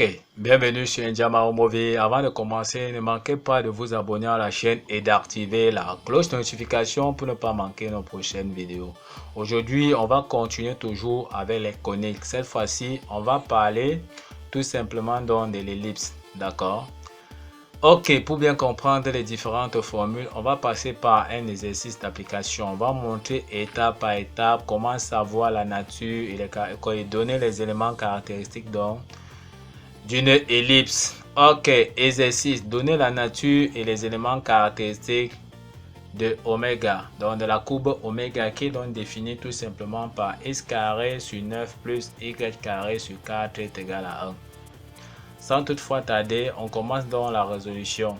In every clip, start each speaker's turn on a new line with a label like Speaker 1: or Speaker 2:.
Speaker 1: Ok, bienvenue sur Ndiamaro Movie. Avant de commencer, ne manquez pas de vous abonner à la chaîne et d'activer la cloche de notification pour ne pas manquer nos prochaines vidéos. Aujourd'hui, on va continuer toujours avec les coniques. Cette fois-ci, on va parler tout simplement de l'ellipse, d'accord? Ok, pour bien comprendre les différentes formules, on va passer par un exercice d'application. On va montrer étape par étape comment savoir la nature et donner les éléments caractéristiques d'une ellipse. Ok, exercice. Donner la nature et les éléments caractéristiques de oméga. Donc de la courbe oméga qui est donc définie tout simplement par x carré sur 9 plus y carré sur 4 est égal à 1. Sans toutefois tarder, on commence donc la résolution.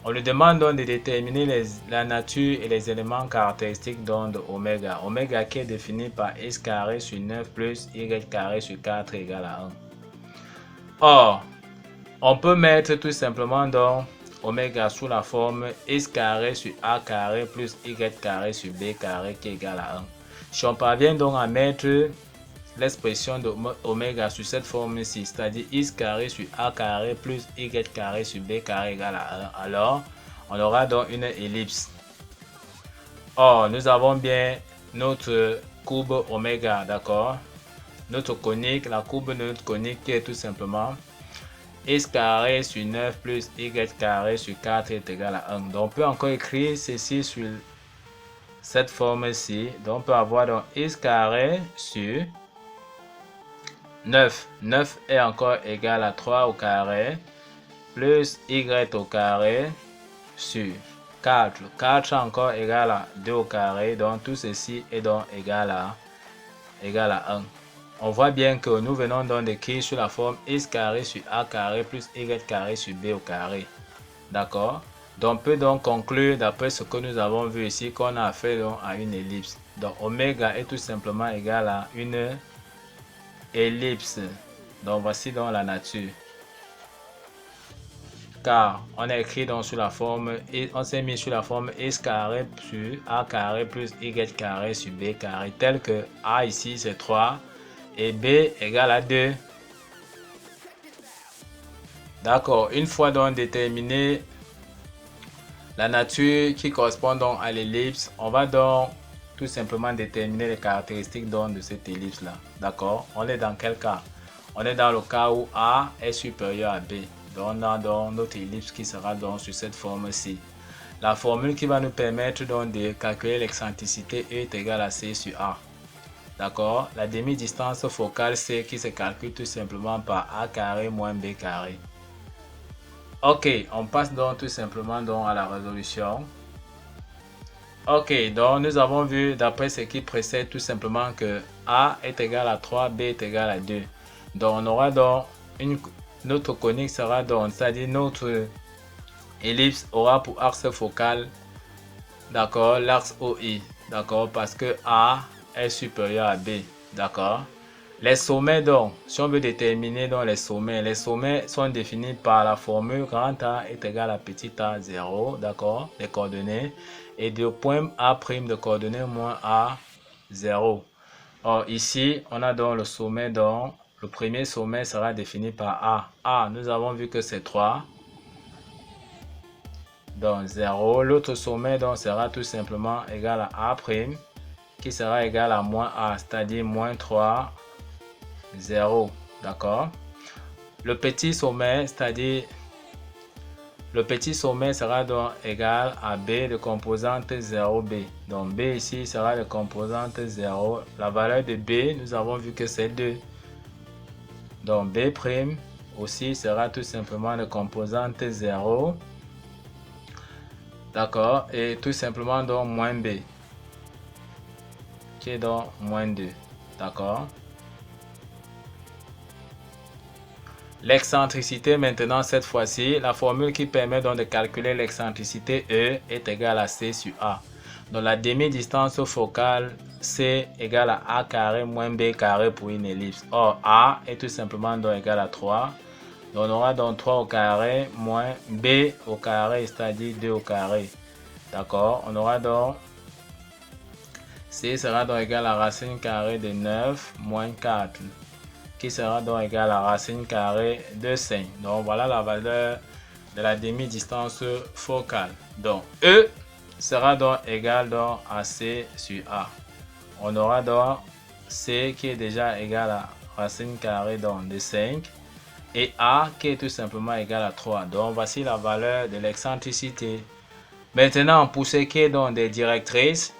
Speaker 1: On lui demande donc de déterminer la nature et les éléments caractéristiques donc de oméga. Oméga qui est défini par x carré sur 9 plus y carré sur 4 est égal à 1. Or, on peut mettre tout simplement donc oméga sous la forme x carré sur a carré plus y carré sur b carré qui est égal à 1. Si on parvient donc à mettre l'expression de oméga sur cette forme-ci, c'est-à-dire x carré sur a carré plus y carré sur b carré égale à 1, alors on aura donc une ellipse. Or, nous avons bien notre courbe oméga, d'accord? Notre conique, la courbe de notre conique qui est tout simplement x carré sur 9 plus y carré sur 4 est égal à 1. Donc, on peut encore écrire ceci sur cette forme-ci. Donc, on peut avoir donc x carré sur 9. 9 est encore égal à 3 au carré plus y au carré sur 4. 4 est encore égal à 2 au carré. Donc, tout ceci est donc égal à 1. On voit bien que nous venons donc d'écrire sur la forme x carré sur a carré plus y carré sur b au carré. D'accord? Donc on peut donc conclure d'après ce que nous avons vu ici qu'on a fait donc à une ellipse. Donc oméga est tout simplement égal à une ellipse. Donc voici donc la nature. Car on a écrit donc sur la forme, on s'est mis sur la forme x carré sur a carré plus y carré sur b carré, tel que a ici c'est 3 et b égale à 2. D'accord, une fois donc déterminé la nature qui correspond donc à l'ellipse, on va donc tout simplement déterminer les caractéristiques donc de cette ellipse là. D'accord, on est dans quel cas? On est dans le cas où a est supérieur à b. Donc on a donc notre ellipse qui sera donc sur cette forme-ci. La formule qui va nous permettre donc de calculer l'excentricité E est égale à c sur a. D'accord, la demi-distance focale c qui se calcule tout simplement par a carré moins b carré. Ok, on passe donc tout simplement donc à la résolution. Ok, donc nous avons vu d'après ce qui précède tout simplement que a est égal à 3, b est égal à 2. Donc on aura donc notre conique sera donc, c'est-à-dire notre ellipse aura pour axe focal, d'accord, l'axe OI, d'accord, parce que a est supérieur à b, d'accord. Les sommets donc, si on veut déterminer donc les sommets sont définis par la formule grand A est égal à petit a 0, d'accord, les coordonnées, et de point A' de coordonnées moins A 0. Or ici, on a donc le sommet donc, le premier sommet sera défini par A. A, nous avons vu que c'est 3. Donc 0. L'autre sommet donc sera tout simplement égal à A' qui sera égal à moins A, c'est-à-dire moins 3, 0. D'accord? Le petit sommet, c'est-à-dire le petit sommet sera donc égal à B de composante 0B. Donc B ici sera de composante 0. La valeur de B, nous avons vu que c'est 2. Donc B' aussi sera tout simplement de composante 0. D'accord? Et tout simplement donc moins B. Qui est donc moins 2. D'accord? L'excentricité maintenant, cette fois-ci, la formule qui permet donc de calculer l'excentricité E est égale à C sur A. Donc la demi-distance focale C égale à A carré moins B carré pour une ellipse. Or A est tout simplement donc égal à 3. Donc on aura donc 3 au carré moins B au carré, c'est-à-dire 2 au carré. D'accord? On aura donc C sera donc égal à racine carrée de 9 moins 4. qui sera donc égal à racine carrée de 5. Donc voilà la valeur de la demi-distance focale. Donc E sera donc égal donc à C sur A. On aura donc C qui est déjà égal à racine carrée donc de 5 et A qui est tout simplement égal à 3. Donc voici la valeur de l'excentricité. Maintenant, pour ce qui est donc des directrices,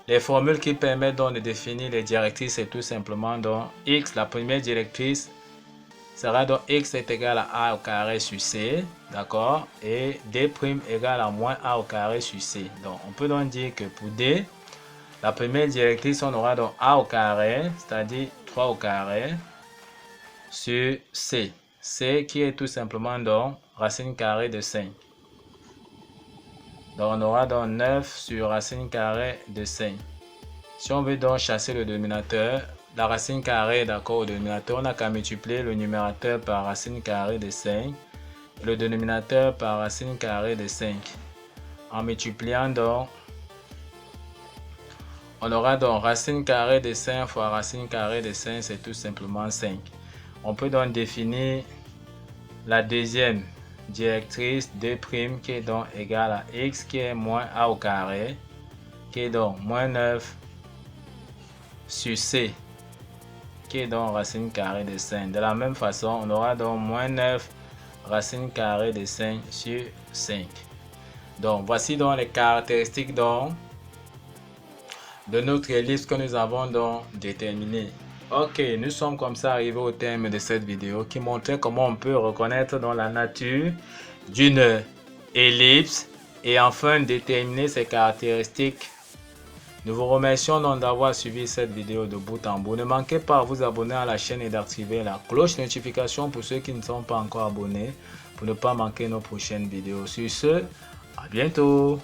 Speaker 1: les formules qui permettent donc de définir les directrices, c'est tout simplement donc X, la première directrice sera donc X est égal à A au carré sur C, d'accord, et D' égale à moins A au carré sur C. Donc on peut donc dire que pour D, la première directrice, on aura donc A au carré, c'est-à-dire 3 au carré sur C. C qui est tout simplement donc racine carrée de 5. Donc on aura donc 9 sur racine carrée de 5. Si on veut donc chasser le dénominateur, la racine carrée d'accord au dénominateur, on n'a qu'à multiplier le numérateur par racine carrée de 5 et le dénominateur par racine carrée de 5. En multipliant donc, on aura donc racine carrée de 5 fois racine carrée de 5, c'est tout simplement 5. On peut donc définir la deuxième directrice D' qui est donc égale à X qui est moins A au carré, qui est donc moins 9 sur C, qui est donc racine carrée de 5. De la même façon, on aura donc moins 9 racine carrée de 5 sur 5. Donc, voici donc les caractéristiques donc de notre ellipse que nous avons donc déterminée. Ok, nous sommes comme ça arrivés au terme de cette vidéo qui montrait comment on peut reconnaître dans la nature d'une ellipse et enfin déterminer ses caractéristiques. Nous vous remercions donc d'avoir suivi cette vidéo de bout en bout. Ne manquez pas à vous abonner à la chaîne et d'activer la cloche notification pour ceux qui ne sont pas encore abonnés pour ne pas manquer nos prochaines vidéos. Sur ce, à bientôt.